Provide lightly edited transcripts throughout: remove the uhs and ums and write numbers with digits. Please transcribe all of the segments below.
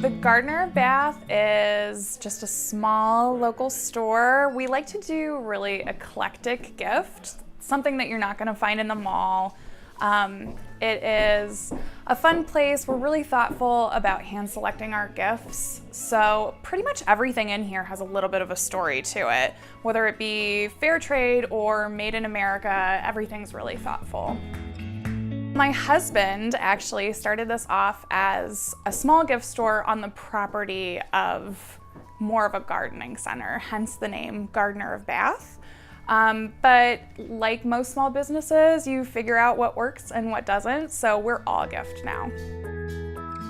The Gardner of Bath is just a small local store. We like to do really eclectic gifts, something that you're not going to find in the mall. It is a fun place. We're really thoughtful about hand selecting our gifts. So pretty much everything in here has a little bit of a story to it. Whether it be fair trade or made in America, everything's really thoughtful. My husband actually started this off as a small gift store on the property of more of a gardening center, hence the name Gardner of Bath. But like most small businesses, you figure out what works and what doesn't, so we're all gift now.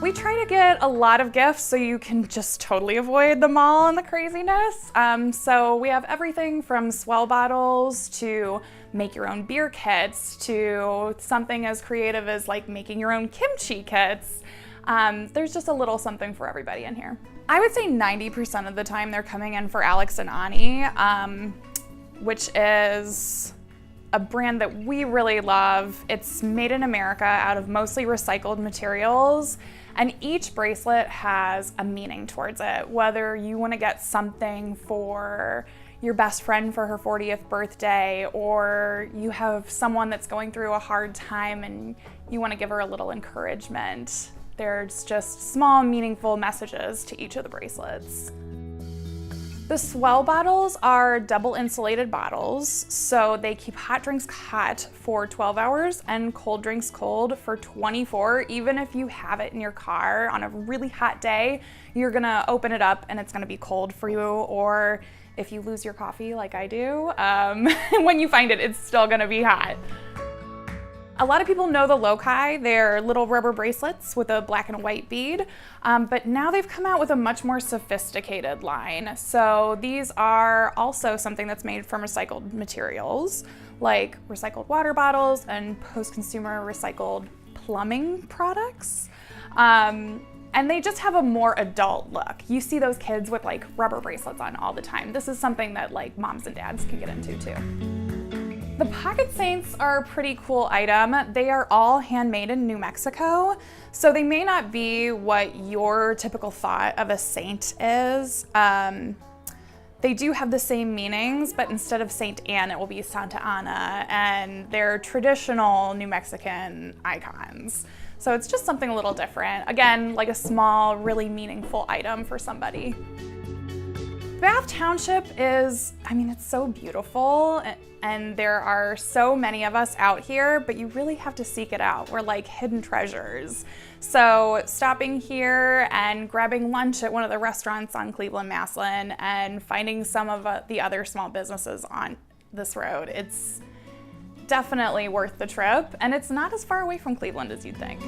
We try to get a lot of gifts so you can just totally avoid the mall and the craziness. So we have everything from swell bottles to make your own beer kits to something as creative as like making your own kimchi kits. There's just a little something for everybody in here. I would say 90% of the time they're coming in for Alex and Ani, which is a brand that we really love. It's made in America out of mostly recycled materials, and each bracelet has a meaning towards it. Whether you want to get something for your best friend for her 40th birthday, or you have someone that's going through a hard time and you want to give her a little encouragement. There's just small, meaningful messages to each of the bracelets. The swell bottles are double insulated bottles, so they keep hot drinks hot for 12 hours and cold drinks cold for 24. Even if you have it in your car on a really hot day, you're gonna open it up and it's gonna be cold for you. Or if you lose your coffee like I do, when you find it, it's still gonna be hot. A lot of people know the loci. They're little rubber bracelets with a black and a white bead, but now they've come out with a much more sophisticated line. So these are also something that's made from recycled materials, like recycled water bottles and post-consumer recycled plumbing products. And they just have a more adult look. You see those kids with like rubber bracelets on all the time. This is something that like moms and dads can get into too. The pocket saints are a pretty cool item. They are all handmade in New Mexico, so they may not be what your typical thought of a saint is. They do have the same meanings, but instead of Saint Anne, it will be Santa Ana, and they're traditional New Mexican icons. So it's just something a little different. Again, like a small, really meaningful item for somebody. Bath Township is, it's so beautiful, and there are so many of us out here, but you really have to seek it out. We're like hidden treasures. So stopping here and grabbing lunch at one of the restaurants on Cleveland Massillon and finding some of the other small businesses on this road, it's definitely worth the trip, and it's not as far away from Cleveland as you'd think.